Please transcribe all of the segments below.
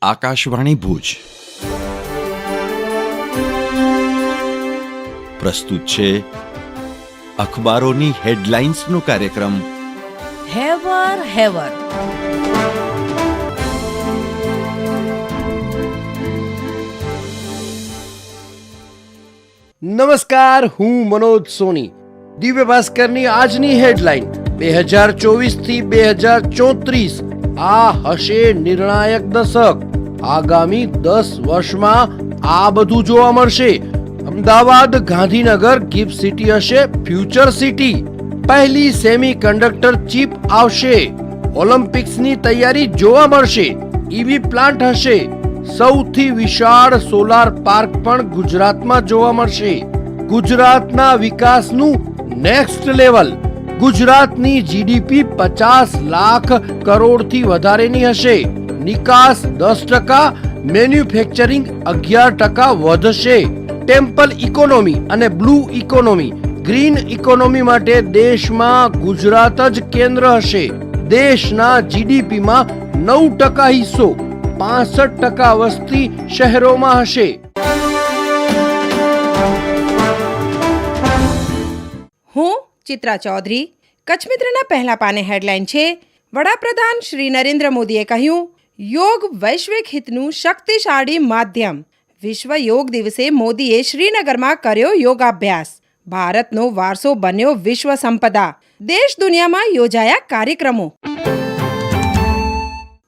આકાશવાણી ભુજ પ્રસ્તુત છે અખબારોની હેડલાઇન્સનો કાર્યક્રમ હેવર હેવર. નમસ્કાર, હું મનોજ સોની. દિવ્ય ભાસ્કરની આજની હેડલાઇન 2024 થી 2034 આ હશે નિર્ણાયક દશક. આગામી 10 વર્ષમાં આ બધું જોવા મળશે. અમદાવાદ, ગાંધીનગર ગિફ્ટ સિટી હશે ફ્યુચર સિટી. પહેલી સેમી કન્ડક્ટર ચિપ આવશે. ઓલિમ્પિક્સની તૈયારી જોવા મળશે. ઈવી પ્લાન્ટ હશે. સૌથી વિશાળ સોલાર પાર્ક પણ ગુજરાતમાં જોવા મળશે. ગુજરાતના વિકાસનું નેક્સ્ટ લેવલ. ગુજરાતની જીડીપી 50 લાખ કરોડથી વધારેની હશે. નિકાસ 10%, મેન્યુફેક્ચરિંગ 11% વધશે. ટેમ્પલ ઇકોનોમી અને બ્લુ ઇકોનોમી, ગ્રીન ઇકોનોમી માટે દેશમાં ગુજરાત જ કેન્દ્ર હશે. દેશના જીડીપીમાં 9% હિસ્સો, 65% વસ્તી શહેરોમાં હશે. હું ચિત્રા ચૌધરી. કચ્છ મિત્રના પહેલા પાને હેડલાઇન છે. વડાપ્રધાન શ્રી નરેન્દ્ર મોદીએ કહ્યું, યોગ વૈશ્વિક હિતનું શક્તિશાળી માધ્યમ. વિશ્વ યોગ દિવસે મોદીએ શ્રીનગરમાં કર્યો યોગાભ્યાસ. ભારતનો વારસો બન્યો વિશ્વ સંપદા. દેશ દુનિયામાં યોજાયા કાર્યક્રમો.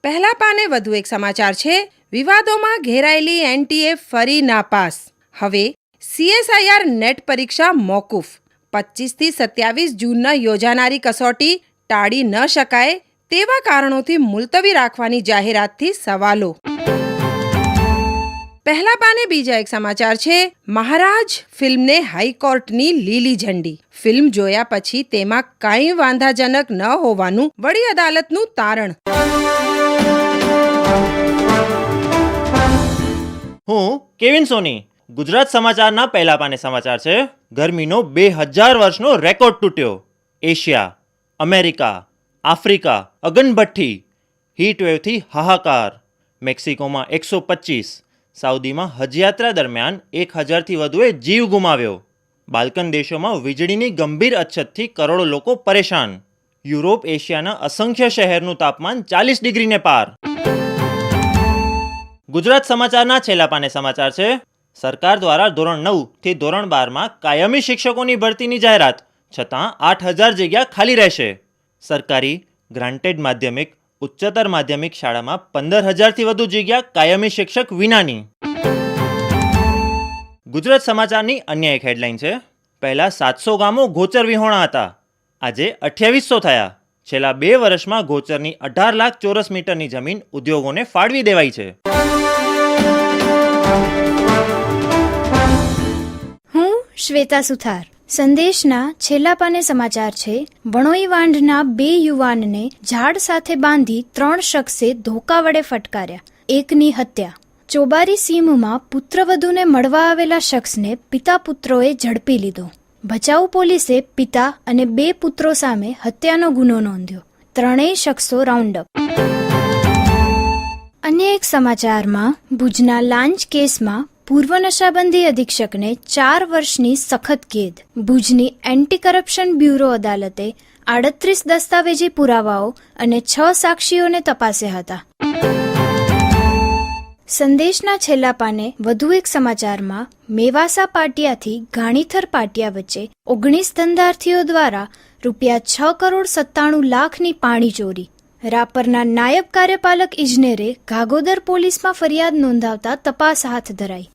પહેલા પાને વધુ એક સમાચાર છે. વિવાદોમાં ઘેરાયેલી એનટીએ ફરી નાપાસ. હવે CSIR નેટ પરીક્ષા મોકૂફ. 25 થી 27 જૂનના યોજાનારી કસોટી ટાળી ન શકાય તેવા કારણોથી મુલતવી રાખવાની જાહેરાતથી સવાલો. પહેલા પાને બીજા એક સમાચાર છે. મહારાજ ફિલ્મને હાઈકોર્ટની લીલી ઝંડી. ફિલ્મ જોયા પછી તેમાં કાંઈ વાંધાજનક ન હોવાનું વડી અદાલતનું તારણ. હું કેવિન સોની. ગુજરાત સમાચારના પહેલા પાને સમાચાર છે. ગરમીનો 2000 વર્ષનો રેકોર્ડ તૂટ્યો. એશિયા, અમેરિકા, આફ્રિકા અગનભઠ્ઠી. હીટવેવથી હાહાકાર. મેક્સિકોમાં 125, સાઉદીમાં હજયાત્રા દરમિયાન 1000થી વધુએ જીવ ગુમાવ્યો. બાલ્કન દેશોમાં વીજળીની ગંભીર અછતથી કરોડો લોકો પરેશાન. યુરોપ, એશિયાના અસંખ્ય શહેરનું તાપમાન 40 ડિગ્રીને પાર. ગુજરાત સમાચારના છેલ્લા પાને સમાચાર છે. સરકાર દ્વારા ધોરણ 9 થી ધોરણ 12માં કાયમી શિક્ષકોની ભરતીની જાહેરાત. છતાં 8000 જગ્યા ખાલી રહેશે. સરકારી, ગ્રાન્ટેડ માધ્યમિક, ઉચ્ચતર માધ્યમિક શાળામાં 15000થી વધુ જગ્યા કાયમી શિક્ષક વિનાની. ગુજરાત સમાચારની અન્ય એક હેડલાઇન છે. પહેલા 700 ગામો ગોચર વિહોણા હતા. આજે 2800 થયા. છેલ્લા 2 વર્ષમાં ગોચરની 18 લાખ ચોરસ મીટરની જમીન ઉદ્યોગોને ફાળવી દેવાઈ છે. હું શ્વેતા સુથાર. સંદેશના છેલ્લા પાને સમાચાર છે. વણોઈ વાંઢના 2 યુવાનને ઝાડ સાથે બાંધી 3 શખ્સે ધોકા વડે ફટકાર્યા. એકની હત્યા. ચોબારી સીમમાં પુત્રવધૂને મળવા આવેલા શખ્સને પિતા પુત્રોએ ઝડપી લીધો. ભચાઉ પોલીસે પિતા અને 2 પુત્રો સામે હત્યાનો ગુનો નોંધ્યો. 3 શખ્સો રાઉન્ડ અપ. અન્ય એક સમાચારમાં ભુજના લાંચ કેસમાં પૂર્વ નશાબંધી અધિક્ષકને 4 વર્ષની સખત કેદ. ભુજની એન્ટી કરપ્શન બ્યુરો અદાલતે 38 દસ્તાવેજી પુરાવાઓ અને 6 સાક્ષીઓને તપાસ્યા હતા. સંદેશના છેલ્લા પાને વધુ એક સમાચારમાં મેવાસા પાટિયાથી ગાણીથર પાટિયા વચ્ચે 19 ધંધાર્થીઓ દ્વારા ₹6,97,00,000ની પાણી ચોરી. રાપરના નાયબ કાર્યપાલક ઇજનેરે ગાગોદર પોલીસમાં ફરિયાદ નોંધાવતા તપાસ હાથ ધરાઈ.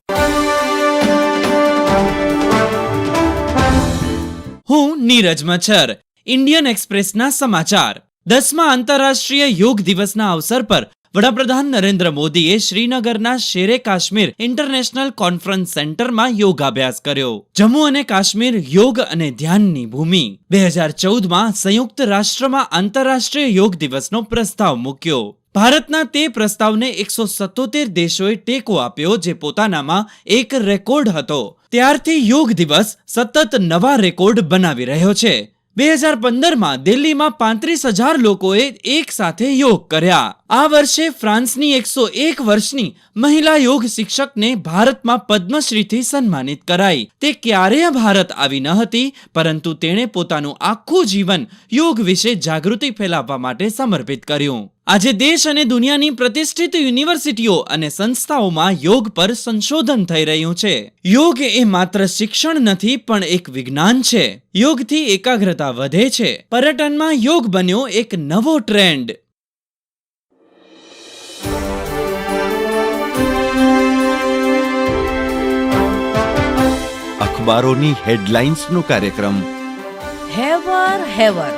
હું નીરજ મચ્છર. ઇન્ડિયન એક્સપ્રેસના સમાચાર. 10મા આંતરરાષ્ટ્રીય યોગ દિવસના અવસર પર વડાપ્રધાન નરેન્દ્ર મોદીએ શ્રીનગરના શેરે કાશ્મીર ઇન્ટરનેશનલ કોન્ફરન્સ સેન્ટરમાં યોગાભ્યાસ કર્યો. જમ્મુ અને કાશ્મીર યોગ અને ધ્યાનની ભૂમિ. 2014માં સંયુક્ત રાષ્ટ્રમાં આંતરરાષ્ટ્રીય યોગ દિવસનો પ્રસ્તાવ મૂક્યો. ભારતના તે પ્રસ્તાવને 177 દેશોએ ટેકો આપ્યો, જે પોતાનામાં એક રેકોર્ડ હતો. ત્યારથી યોગ દિવસ સતત નવા રેકોર્ડ બનાવી રહ્યો છે. 2015માં દિલ્હીમાં 35,000 લોકોએ એક સાથે યોગ કર્યા. આ વર્ષે ફ્રાન્સની 101 વર્ષની મહિલા યોગ શિક્ષકને ભારતમાં પદ્મશ્રીથી સન્માનિત કરાઈ. તે ક્યારેય ભારત આવી ન હતી, પરંતુ તેણે પોતાનું આખું જીવન યોગ વિશે જાગૃતિ ફેલાવવા માટે સમર્પિત કર્યું. આજે દેશ અને દુનિયાની પ્રતિષ્ઠિત યુનિવર્સિટીઓ અને સંસ્થાઓમાં યોગ પર સંશોધન થઈ રહ્યું છે. યોગ એ માત્ર શિક્ષણ નથી, પણ એક વિજ્ઞાન છે. યોગથી એકાગ્રતા વધે છે. પર્યટનમાં યોગ બન્યો એક નવો ટ્રેન્ડ. અખબારોની હેડલાઇન્સનો કાર્યક્રમ હેવર હેવર